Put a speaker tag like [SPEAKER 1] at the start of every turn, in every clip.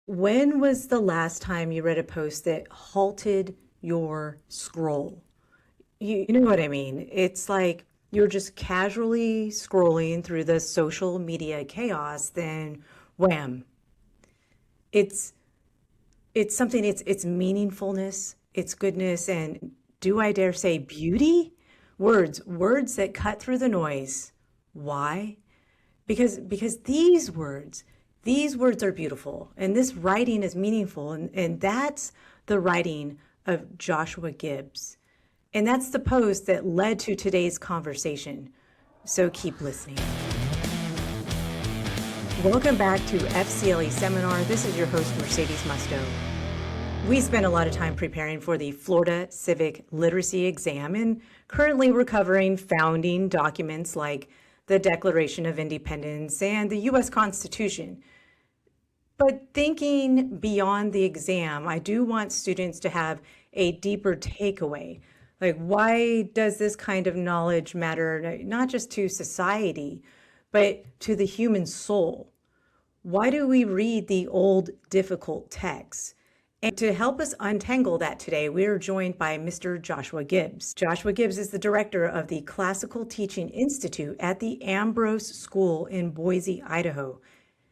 [SPEAKER 1] When was the last time you read a post that halted your scroll? You know what I mean? It's like you're just casually scrolling through the social media chaos, then wham. It's it's something it's meaningfulness, it's goodness, and do I dare say beauty? Words that cut through the noise. Why? Because these words are beautiful and this writing is meaningful, and that's the writing of Joshua Gibbs. And that's the post that led to today's conversation. So keep listening. Welcome back to FCLE Seminar. This is your host, Mercedes Musto. We spent a lot of time preparing for the Florida Civic Literacy exam and currently recovering founding documents like the Declaration of Independence and the U.S. Constitution. But thinking beyond the exam, I do want students to have a deeper takeaway. Like, why does this kind of knowledge matter, not just to society, but to the human soul? Why do we read the old, difficult texts? And to help us untangle that today, we are joined by Mr. Joshua Gibbs. Joshua Gibbs is the director of the Classical Teaching Institute at the Ambrose School in Boise, Idaho.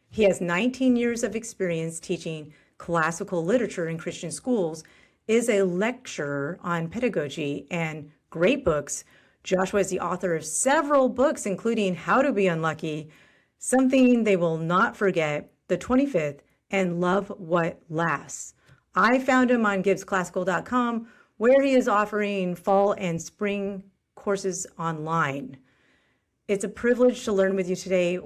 [SPEAKER 1] He has 19 years of experience teaching classical literature in Christian schools, is a lecturer on pedagogy and great books. Joshua is the author of several books, including How to Be Unlucky, Something They Will Not Forget, The 25th, and Love What Lasts. I found him on gibbsclassical.com, where he is offering fall and spring courses online. It's a privilege to learn with you today.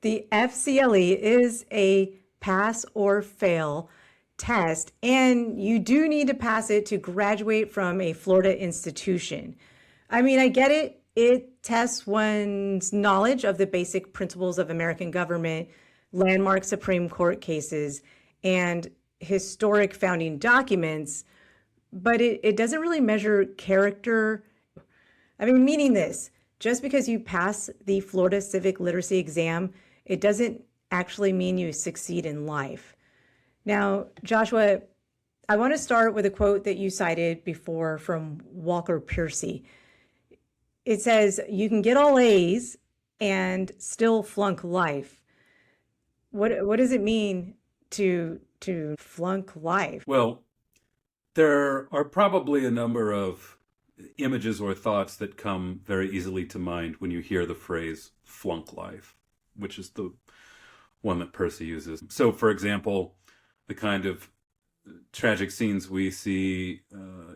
[SPEAKER 1] The FCLE is a pass or fail test, and you do need to pass it to graduate from a Florida institution. I mean, I get it. It tests one's knowledge of the basic principles of American government, landmark Supreme Court cases, and historic founding documents, but it doesn't really measure character. I mean, meaning this, just because you pass the Florida Civic Literacy exam, it doesn't actually mean you succeed in life. Now, Joshua, I want to start with a quote that you cited before from Walker Piercy. It says, "You can get all A's and still flunk life." What does it mean to flunk life?
[SPEAKER 2] Well, there are probably a number of images or thoughts that come very easily to mind when you hear the phrase flunk life, which is the one that Percy uses. So, for example, the kind of tragic scenes we see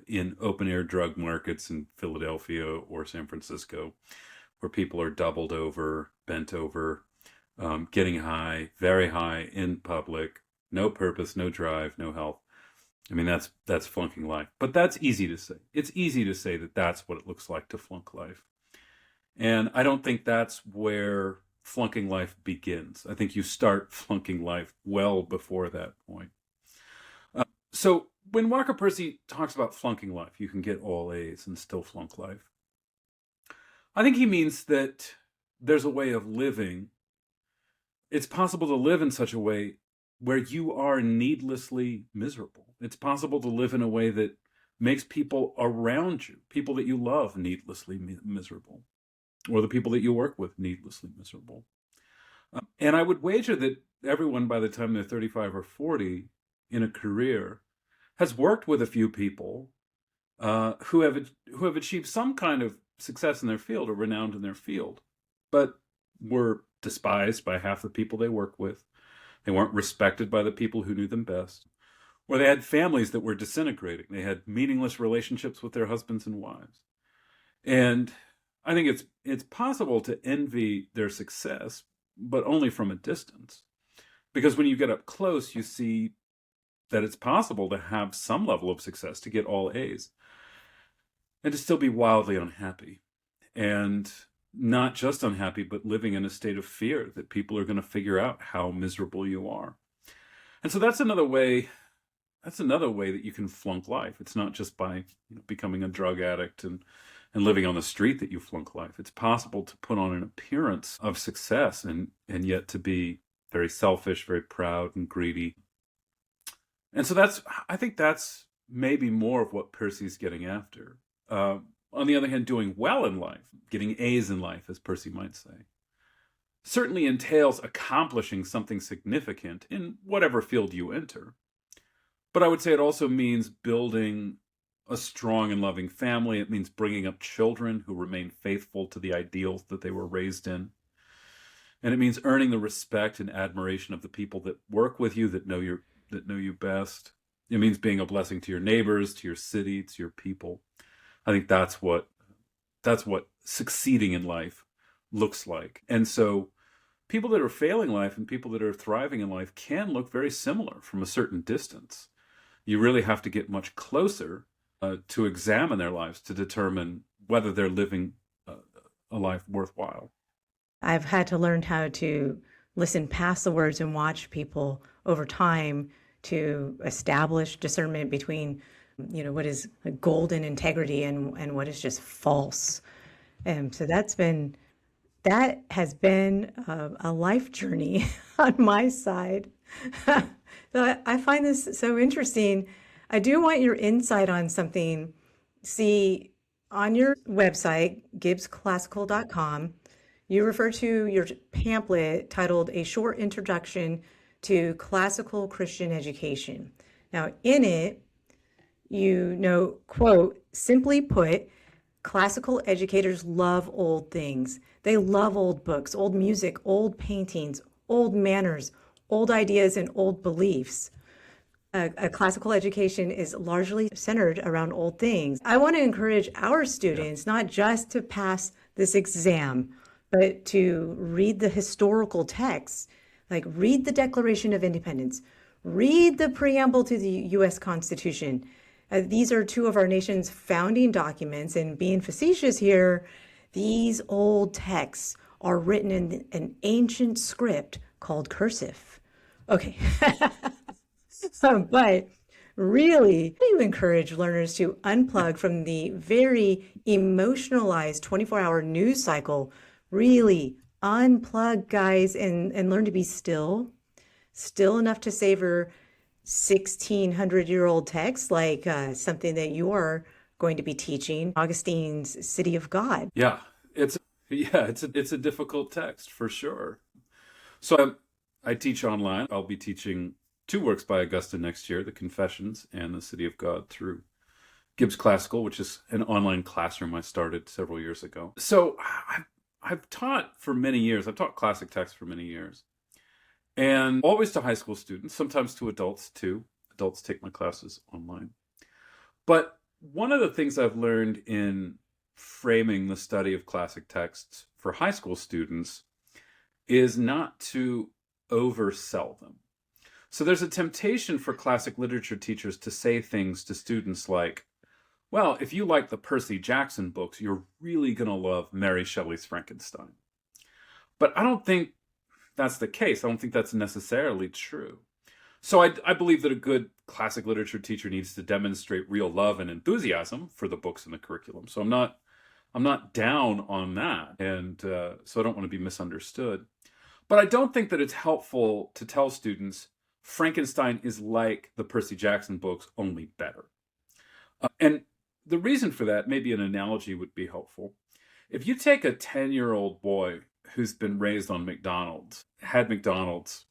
[SPEAKER 2] in open-air drug markets in Philadelphia or San Francisco, where people are doubled over, bent over, getting high, very high in public, no purpose, no drive, no health. I mean, that's flunking life. But that's easy to say. It's easy to say that that's what it looks like to flunk life. And I don't think that's where flunking life begins. I think you start flunking life well before that point. So when Walker Percy talks about flunking life, you can get all A's and still flunk life. I think he means that there's a way of living. It's possible to live in such a way where you are needlessly miserable. It's possible to live in a way that makes people around you, people that you love, needlessly miserable, or the people that you work with needlessly miserable. And I would wager that everyone, by the time they're 35 or 40 in a career, has worked with a few people who have achieved some kind of success in their field or renowned in their field, but were despised by half the people they worked with. They weren't respected by the people who knew them best. Or they had families that were disintegrating. They had meaningless relationships with their husbands and wives. And I think it's possible to envy their success, but only from a distance. Because when you get up close, you see that it's possible to have some level of success, to get all A's, and to still be wildly unhappy. And not just unhappy, but living in a state of fear that people are going to figure out how miserable you are. And so that's another way that you can flunk life. It's not just by becoming a drug addict and living on the street that you flunk life. It's possible to put on an appearance of success and yet to be very selfish, very proud and greedy, And so I think that's maybe more of what Percy's getting after. On the other hand, doing well in life, getting A's in life, as Percy might say, certainly entails accomplishing something significant in whatever field you enter. But I would say it also means building a strong and loving family. It means bringing up children who remain faithful to the ideals that they were raised in. And it means earning the respect and admiration of the people that work with you, that know you best. It means being a blessing to your neighbors, to your city, to your people. I think that's what succeeding in life looks like. And so people that are failing life and people that are thriving in life can look very similar from a certain distance. You really have to get much closer to examine their lives to determine whether they're living a life worthwhile.
[SPEAKER 1] I've had to learn how to listen past the words and watch people over time to establish discernment between, what is golden integrity and what is just false. And so that has been a life journey on my side. So I find this so interesting. I do want your insight on something. See, on your website, gibbsclassical.com, you refer to your pamphlet titled A Short Introduction to Classical Christian Education. Now, in it, quote, simply put, classical educators love old things. They love old books, old music, old paintings, old manners, old ideas, and old beliefs. A classical education is largely centered around old things. I want to encourage our students not just to pass this exam, but to read the historical texts, like read the Declaration of Independence, read the preamble to the U.S. Constitution. These are two of our nation's founding documents, and being facetious here, these old texts are written in an ancient script called cursive. Okay. But really, I do encourage learners to unplug from the very emotionalized 24-hour news cycle. Really unplug, guys, and learn to be still enough to savor 1,600-year-old texts, like something that you are going to be teaching, Augustine's City of God.
[SPEAKER 2] Yeah, it's a difficult text for sure. So I teach online. I'll be teaching 2 works by Augustine next year, the Confessions and the City of God, through Gibbs Classical, which is an online classroom I started several years ago. So I've taught for many years. I've taught classic texts for many years. And always to high school students, sometimes to adults too. Adults take my classes online. But one of the things I've learned in framing the study of classic texts for high school students is not to oversell them. So there's a temptation for classic literature teachers to say things to students like, well, if you like the Percy Jackson books, you're really going to love Mary Shelley's Frankenstein. But I don't think that's the case. I don't think that's necessarily true. So I believe that a good classic literature teacher needs to demonstrate real love and enthusiasm for the books in the curriculum. So I'm not down on that. And so I don't want to be misunderstood. But I don't think that it's helpful to tell students Frankenstein is like the Percy Jackson books, only better. And the reason for that, maybe an analogy would be helpful. If you take a 10-year-old boy who's been raised on McDonald's, had McDonald's,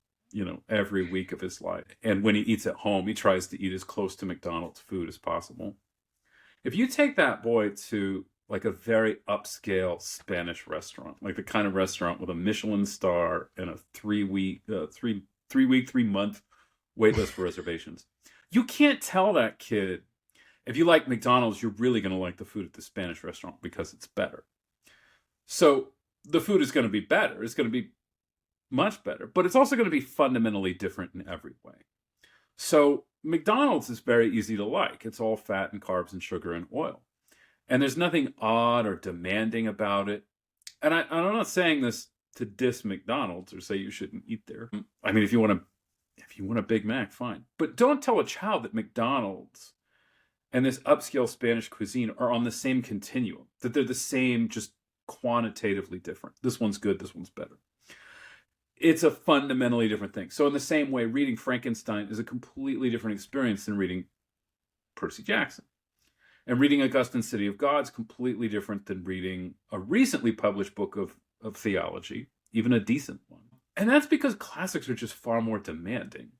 [SPEAKER 2] every week of his life, and when he eats at home, he tries to eat as close to McDonald's food as possible. If you take that boy to like a very upscale Spanish restaurant, like the kind of restaurant with a Michelin star and a 3-month wait list for reservations, you can't tell that kid, if you like McDonald's, you're really going to like the food at the Spanish restaurant because it's better. So the food is going to be better. It's going to be much better, but it's also going to be fundamentally different in every way. So McDonald's is very easy to like. It's all fat and carbs and sugar and oil. And there's nothing odd or demanding about it. And I'm not saying this to diss McDonald's or say you shouldn't eat there. I mean, if you want a Big Mac, fine. But don't tell a child that McDonald's and this upscale Spanish cuisine are on the same continuum, that they're the same, just quantitatively different. This one's good, this one's better. it's a fundamentally different thing. So in the same way, reading Frankenstein is a completely different experience than reading Percy Jackson. And reading Augustine's City of God is completely different than reading a recently published book of theology, even a decent one. And that's because classics are just far more demanding.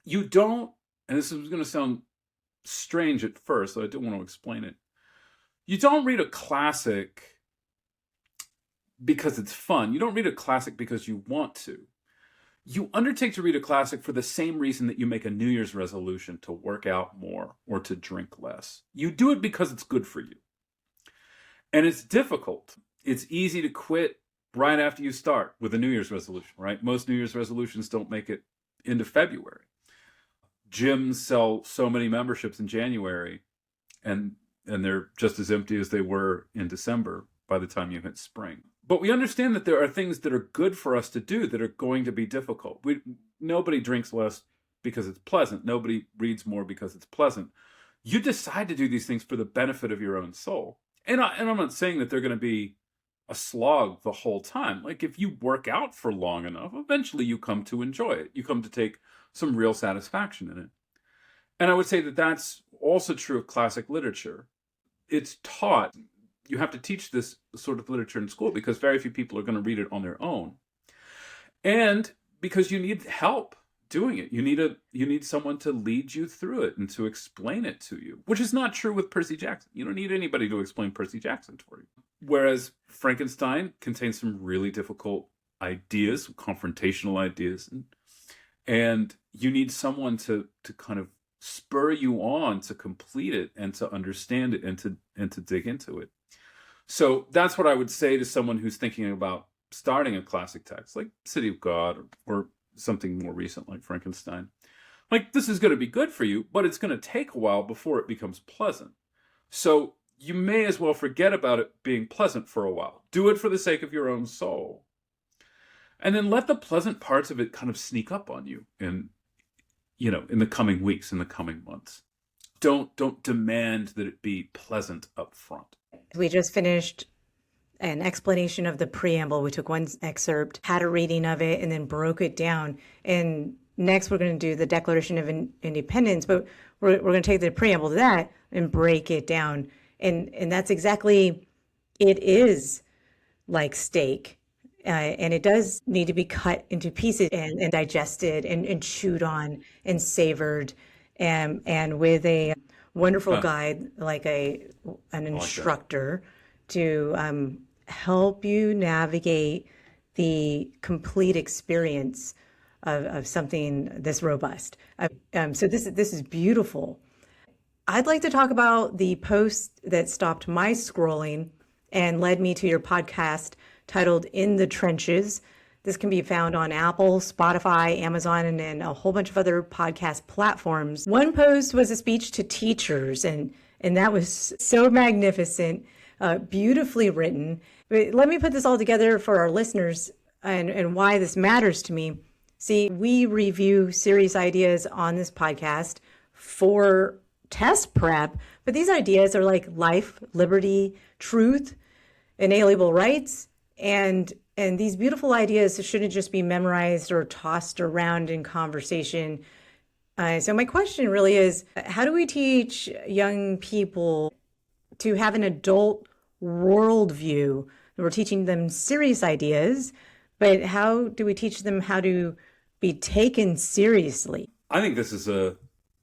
[SPEAKER 2] You don't, and this is going to sound strange at first, so I do want to explain it. You don't read a classic because it's fun. You don't read a classic because you want to. You undertake to read a classic for the same reason that you make a New Year's resolution to work out more or to drink less. You do it because it's good for you. And it's difficult. It's easy to quit right after you start with a New Year's resolution, right? Most New Year's resolutions don't make it into February. Gyms sell so many memberships in January, and they're just as empty as they were in December by the time you hit spring. But we understand that there are things that are good for us to do that are going to be difficult. Nobody drinks less because it's pleasant. Nobody reads more because it's pleasant. You decide to do these things for the benefit of your own soul. And I'm not saying that they're going to be a slog the whole time. Like if you work out for long enough, eventually you come to enjoy it. You come to take some real satisfaction in it. And I would say that that's also true of classic literature. It's taught. You have to teach this sort of literature in school because very few people are going to read it on their own. And because you need help doing it. You need someone to lead you through it and to explain it to you, which is not true with Percy Jackson. You don't need anybody to explain Percy Jackson for you. Whereas Frankenstein contains some really difficult ideas, confrontational ideas, and you need someone to kind of spur you on to complete it and to understand it and to dig into it. So that's what I would say to someone who's thinking about starting a classic text like City of God or something more recent like Frankenstein. Like, this is going to be good for you, but it's going to take a while before it becomes pleasant. So you may as well forget about it being pleasant for a while. Do it for the sake of your own soul. And then let the pleasant parts of it kind of sneak up on you in the coming weeks, in the coming months. Don't demand that it be pleasant up front.
[SPEAKER 1] We just finished an explanation of the preamble. We took one excerpt, had a reading of it, and then broke it down. And next we're going to do the Declaration of Independence, but we're going to take the preamble to that and break it down. And that's exactly, it is like steak. And it does need to be cut into pieces and digested and chewed on and savored, and with a wonderful guide like an instructor to help you navigate the complete experience of something this robust. So this is beautiful. I'd like to talk about the post that stopped my scrolling and led me to your podcast titled In the Trenches. This can be found on Apple, Spotify, Amazon, and a whole bunch of other podcast platforms. One post was a speech to teachers, and that was so magnificent, beautifully written. But let me put this all together for our listeners and why this matters to me. See, we review serious ideas on this podcast for test prep, but these ideas are like life, liberty, truth, inalienable rights, and these beautiful ideas shouldn't just be memorized or tossed around in conversation. So my question really is, how do we teach young people to have an adult worldview? We're teaching them serious ideas, but how do we teach them how to be taken seriously?
[SPEAKER 2] I think this is a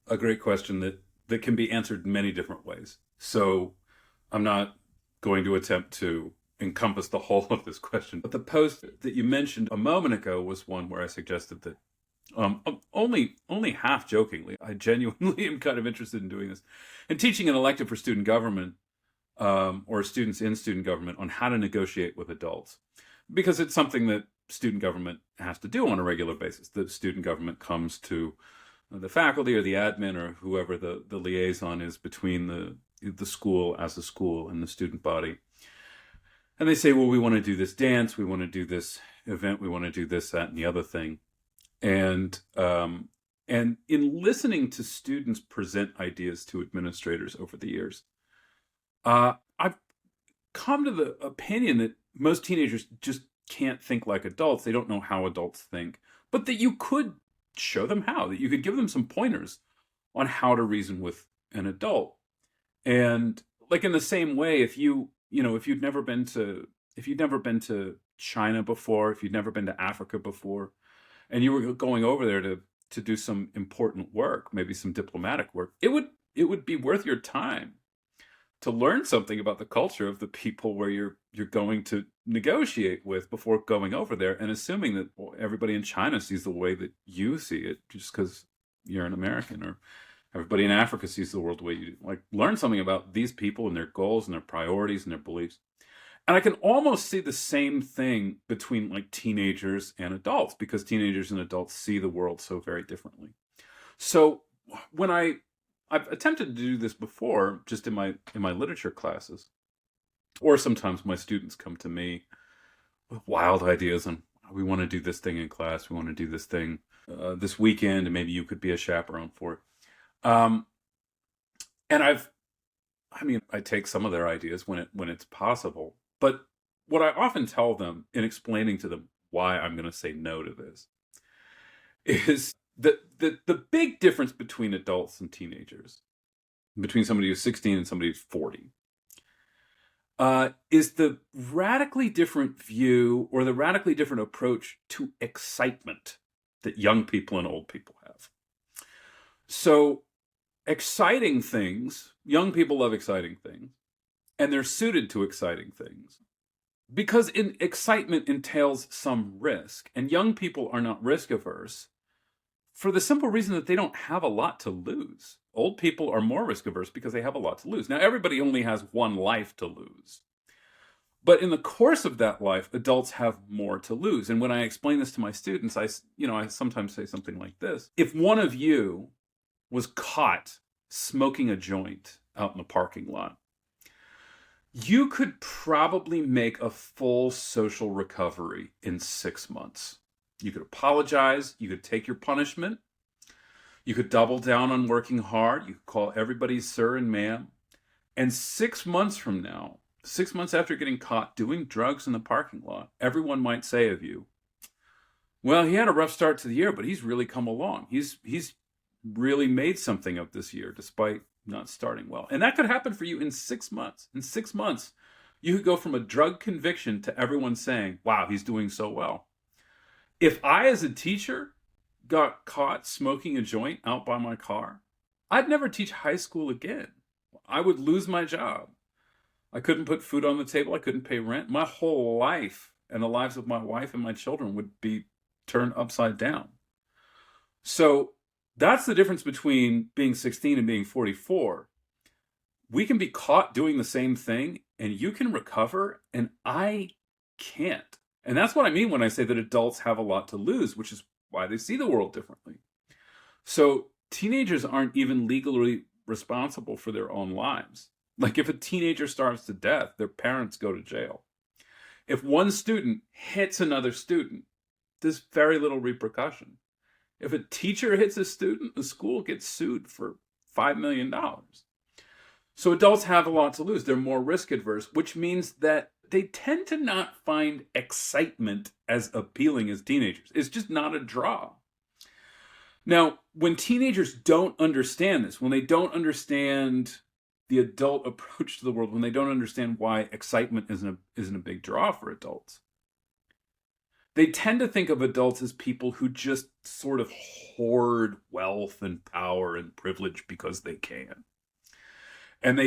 [SPEAKER 2] great question that can be answered in many different ways. So I'm not going to attempt to encompass the whole of this question. But the post that you mentioned a moment ago was one where I suggested that only half jokingly, I genuinely am kind of interested in doing this and teaching an elective for student government or students in student government on how to negotiate with adults, because it's something that student government has to do on a regular basis. The student government comes to the faculty or the admin or whoever the liaison is between the school as a school and the student body. And they say, well, we want to do this dance, we want to do this event, we want to do this, that, and the other thing. And in listening to students present ideas to administrators over the years, I've come to the opinion that most teenagers just can't think like adults. They don't know how adults think, but that you could show them how, that you could give them some pointers on how to reason with an adult. And like in the same way, if you'd never been to China before, if you'd never been to Africa before, and you were going over there to do some important work, maybe some diplomatic work, it would be worth your time to learn something about the culture of the people where you're going to negotiate with before going over there, and assuming that everybody in China sees the way that you see it just because you're an American, or everybody in Africa sees the world the way you do. Like, learn something about these people and their goals and their priorities and their beliefs. And I can almost see the same thing between like teenagers and adults, because teenagers and adults see the world so very differently. So when I've attempted to do this before, just in my literature classes, or sometimes my students come to me with wild ideas on, we want to do this thing in class, we want to do this thing this weekend, and maybe you could be a chaperone for it. And I take some of their ideas when it's possible, but what I often tell them in explaining to them why I'm going to say no to this is the big difference between adults and teenagers, between somebody who's 16 and somebody who's 40, is the radically different view or the radically different approach to excitement that young people and old people have. So exciting things, young people love exciting things, and they're suited to exciting things because excitement entails some risk, and young people are not risk averse for the simple reason that they don't have a lot to lose. Old people are more risk averse because they have a lot to lose. Now, everybody only has one life to lose, but in the course of that life, adults have more to lose. And when I explain this to my students, I sometimes say something like this: if one of you was caught smoking a joint out in the parking lot, you could probably make a full social recovery in 6 months. You could apologize, you could take your punishment, you could double down on working hard, you could call everybody sir and ma'am, and 6 months from now, 6 months after getting caught doing drugs in the parking lot, everyone might say of you, well, he had a rough start to the year, but he's really come along. He's really made something of this year despite not starting well. And that could happen for you in 6 months. In 6 months, you could go from a drug conviction to everyone saying, wow, he's doing so well. If I, as a teacher, got caught smoking a joint out by my car, I'd never teach high school again. I would lose my job. I couldn't put food on the table. I couldn't pay rent. My whole life and the lives of my wife and my children would be turned upside down. So that's the difference between being 16 and being 44. We can be caught doing the same thing and you can recover, and I can't. And that's what I mean when I say that adults have a lot to lose, which is why they see the world differently. So teenagers aren't even legally responsible for their own lives. Like, if a teenager starves to death, their parents go to jail. If one student hits another student, there's very little repercussion. If a teacher hits a student, the school gets sued for $5 million. So adults have a lot to lose. They're more risk adverse, which means that they tend to not find excitement as appealing as teenagers. It's just not a draw. Now, when teenagers don't understand this, when they don't understand the adult approach to the world, when they don't understand why excitement isn't a big draw for adults, they tend to think of adults as people who just sort of hoard wealth and power and privilege because they can. And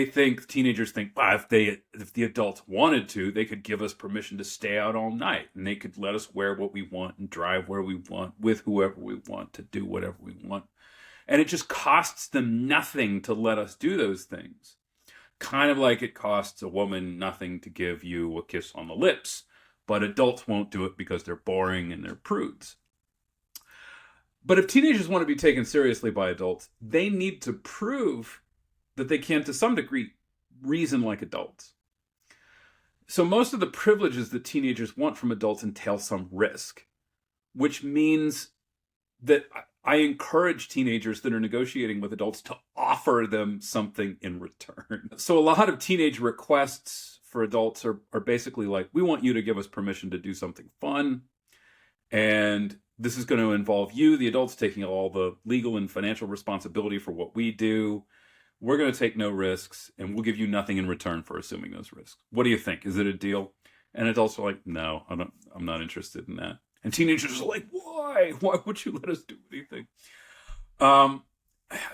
[SPEAKER 2] teenagers think, wow, if the adults wanted to, they could give us permission to stay out all night, and they could let us wear what we want and drive where we want with whoever we want, to do whatever we want. And it just costs them nothing to let us do those things. Kind of like it costs a woman nothing to give you a kiss on the lips, but adults won't do it because they're boring and they're prudes. But if teenagers want to be taken seriously by adults, they need to prove that they can, to some degree, reason like adults. So most of the privileges that teenagers want from adults entail some risk, which means that I encourage teenagers that are negotiating with adults to offer them something in return. So a lot of teenage requests for adults are basically like, we want you to give us permission to do something fun. And this is going to involve you, the adults, taking all the legal and financial responsibility for what we do. We're going to take no risks, and we'll give you nothing in return for assuming those risks. What do you think? Is it a deal? And adults are like, no, I'm not interested in that. And teenagers are like, why? Why would you let us do anything?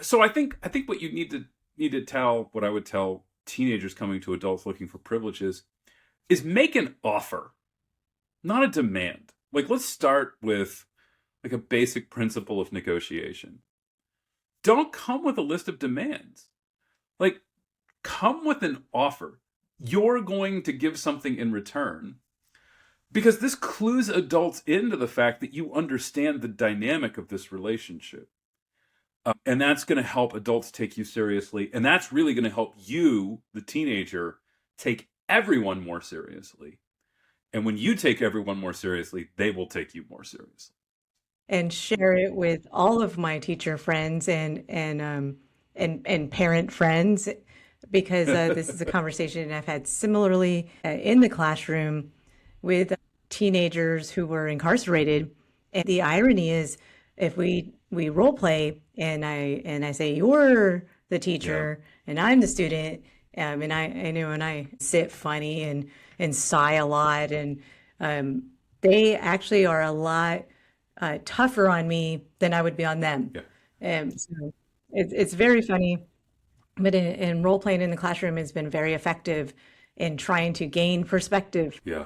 [SPEAKER 2] So I think what you need to tell, what I would tell teenagers coming to adults looking for privileges, is make an offer, not a demand. Like, let's start with like a basic principle of negotiation. Don't come with a list of demands. Like, come with an offer. You're going to give something in return, because this clues adults into the fact that you understand the dynamic of this relationship. And that's going to help adults take you seriously. And that's really going to help you, the teenager, take everyone more seriously. And when you take everyone more seriously, they will take you more seriously.
[SPEAKER 1] And share it with all of my teacher friends and parent friends, because this is a conversation I've had similarly in the classroom with teenagers who were incarcerated. And the irony is, if we role play and I say you're the teacher and I'm the student, and I know, and I sit funny and sigh a lot, and they actually are a lot tougher on me than I would be on them. So it's very funny, but in role playing in the classroom has been very effective in trying to gain perspective.
[SPEAKER 2] Yeah.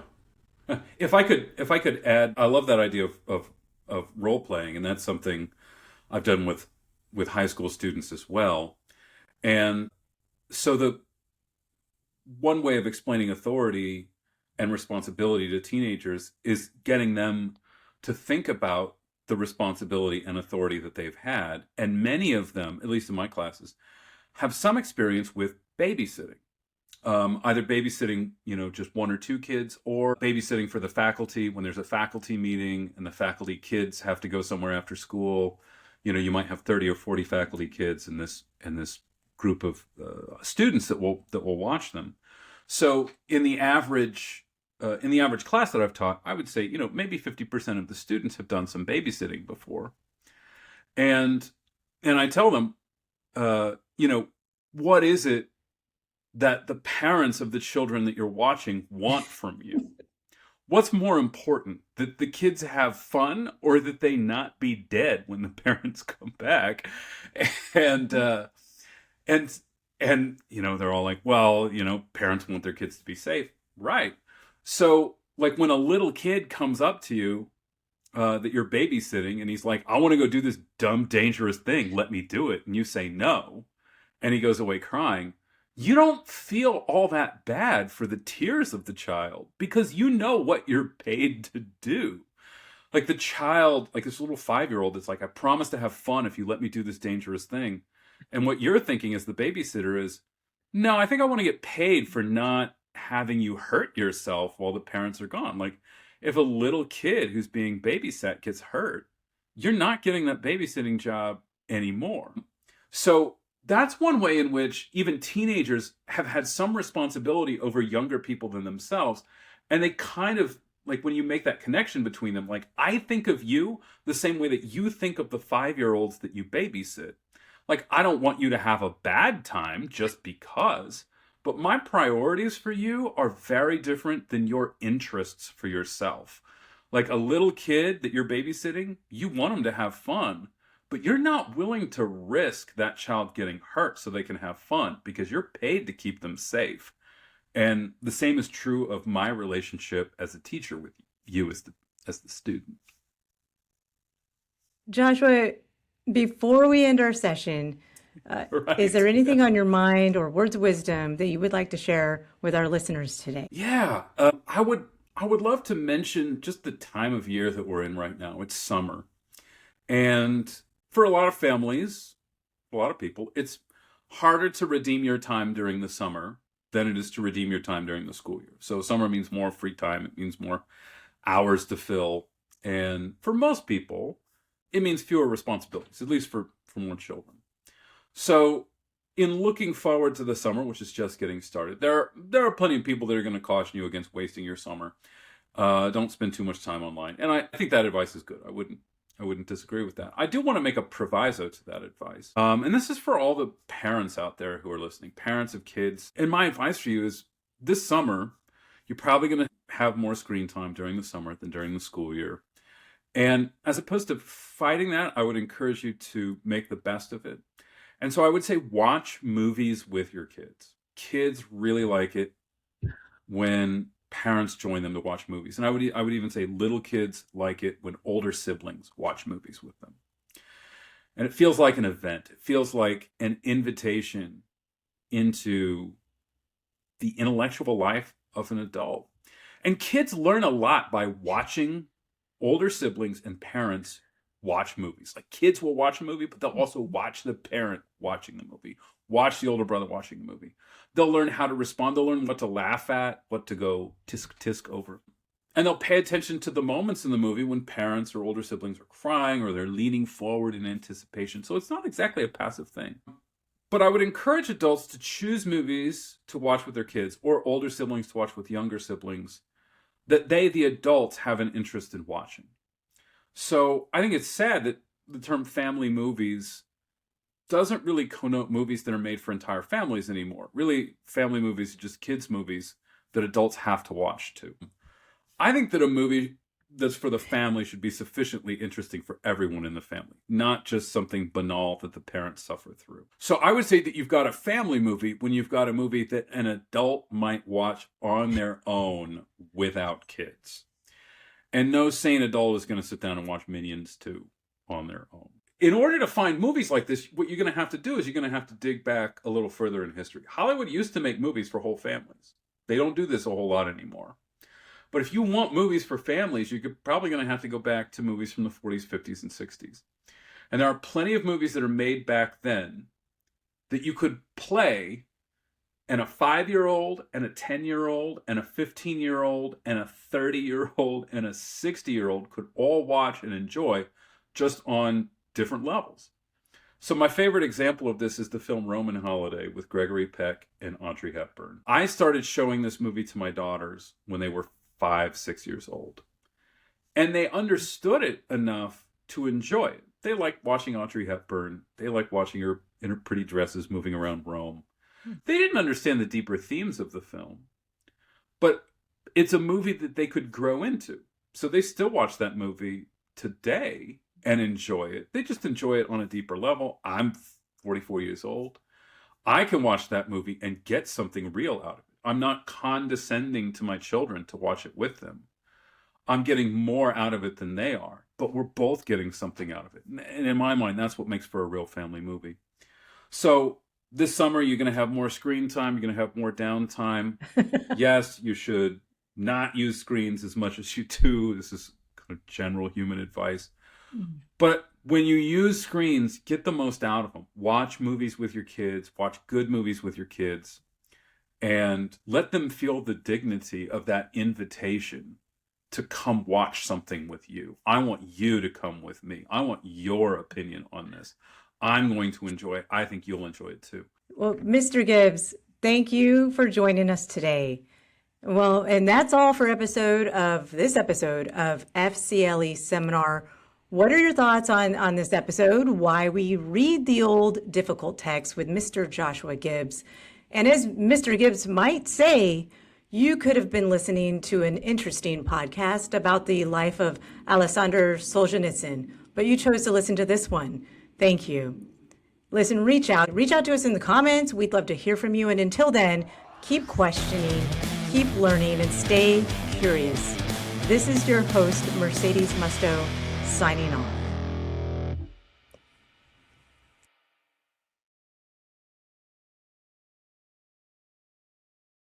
[SPEAKER 2] If I could add, I love that idea of role playing, and that's something I've done with high school students as well. And so the one way of explaining authority and responsibility to teenagers is getting them to think about the responsibility and authority that they've had. And many of them, at least in my classes, have some experience with babysitting. Either babysitting, just one or two kids, or babysitting for the faculty when there's a faculty meeting and the faculty kids have to go somewhere after school. You might have 30 or 40 faculty kids in this group of students that will watch them. So in the average class that I've taught, I would say, maybe 50% of the students have done some babysitting before. And I tell them, what is it that the parents of the children that you're watching want from you? What's more important, that the kids have fun or that they not be dead when the parents come back? And they're all like, well, parents want their kids to be safe. Right. So like when a little kid comes up to you that you're babysitting and he's like, I want to go do this dumb, dangerous thing. Let me do it. And you say no. And he goes away crying. You don't feel all that bad for the tears of the child, because you know what you're paid to do. Like the child, like this little 5-year-old, it's like, I promise to have fun if you let me do this dangerous thing. And what you're thinking as the babysitter is, no, I think I want to get paid for not having you hurt yourself while the parents are gone. Like if a little kid who's being babysat gets hurt, you're not getting that babysitting job anymore. So that's one way in which even teenagers have had some responsibility over younger people than themselves. And they kind of, like when you make that connection between them, like I think of you the same way that you think of the 5-year-olds that you babysit. Like, I don't want you to have a bad time just because, but my priorities for you are very different than your interests for yourself. Like a little kid that you're babysitting, you want them to have fun, but you're not willing to risk that child getting hurt so they can have fun because you're paid to keep them safe. And the same is true of my relationship as a teacher with you as the student.
[SPEAKER 1] Joshua, before we end our session,
[SPEAKER 2] Right.
[SPEAKER 1] is there anything on your mind or words of wisdom that you would like to share with our listeners today?
[SPEAKER 2] Yeah, I would love to mention just the time of year that we're in right now. It's summer. And for a lot of families, a lot of people, it's harder to redeem your time during the summer than it is to redeem your time during the school year. So summer means more free time. It means more hours to fill. And for most people, it means fewer responsibilities, at least for more children. So in looking forward to the summer, which is just getting started, there are plenty of people that are going to caution you against wasting your summer. Don't spend too much time online. And I think that advice is good. I wouldn't disagree with that. I do want to make a proviso to that advice. And this is for all the parents out there who are listening, parents of kids. And my advice for you is this summer, you're probably going to have more screen time during the summer than during the school year. And as opposed to fighting that, I would encourage you to make the best of it. And so I would say watch movies with your kids. Kids really like it when parents join them to watch movies. And I would even say little kids like it when older siblings watch movies with them. And it feels like an event. It feels like an invitation into the intellectual life of an adult. And kids learn a lot by watching older siblings and parents watch movies. Like kids will watch a movie, but they'll also watch the parent watching the movie, watch the older brother watching the movie. They'll learn how to respond. They'll learn what to laugh at, what to go tisk over. And they'll pay attention to the moments in the movie when parents or older siblings are crying or they're leaning forward in anticipation. So it's not exactly a passive thing. But I would encourage adults to choose movies to watch with their kids or older siblings to watch with younger siblings that they, the adults, have an interest in watching. So I think it's sad that the term family movies doesn't really connote movies that are made for entire families anymore. Really, family movies are just kids' movies that adults have to watch too. I think that a movie that's for the family should be sufficiently interesting for everyone in the family, not just something banal that the parents suffer through. So I would say that you've got a family movie when you've got a movie that an adult might watch on their own without kids. And no sane adult is going to sit down and watch Minions 2 on their own. In order to find movies like this, what you're going to have to do is you're going to have to dig back a little further in history. Hollywood used to make movies for whole families. They don't do this a whole lot anymore. But if you want movies for families, you're probably going to have to go back to movies from the 40s, 50s, and 60s. And there are plenty of movies that are made back then that you could play, and a 5-year-old and a 10-year-old and a 15-year-old and a 30-year-old and a 60-year-old could all watch and enjoy just on different levels. So my favorite example of this is the film Roman Holiday with Gregory Peck and Audrey Hepburn. I started showing this movie to my daughters when they were 5, 6 years old. And they understood it enough to enjoy it. They liked watching Audrey Hepburn. They liked watching her in her pretty dresses moving around Rome. They didn't understand the deeper themes of the film. But it's a movie that they could grow into. So they still watch that movie today and enjoy it. They just enjoy it on a deeper level. I'm 44 years old. I can watch that movie and get something real out of it. I'm not condescending to my children to watch it with them. I'm getting more out of it than they are, but we're both getting something out of it. And in my mind, that's what makes for a real family movie. So this summer, you're going to have more screen time. You're going to have more downtime. Yes, you should not use screens as much as you do. This is kind of general human advice. But when you use screens, get the most out of them. Watch movies with your kids. Watch good movies with your kids. And let them feel the dignity of that invitation to come watch something with you. I want you to come with me. I want your opinion on this. I'm going to enjoy it. I think you'll enjoy it too.
[SPEAKER 1] Well, Mr. Gibbs, thank you for joining us today. Well, and that's all for this episode of FCLE Seminar. What are your thoughts on this episode? Why we read the old difficult text with Mr. Joshua Gibbs. And as Mr. Gibbs might say, you could have been listening to an interesting podcast about the life of Alexander Solzhenitsyn, but you chose to listen to this one. Thank you. Listen, reach out to us in the comments. We'd love to hear from you. And until then, keep questioning, keep learning, and stay curious. This is your host, Mercedes Musto, signing off.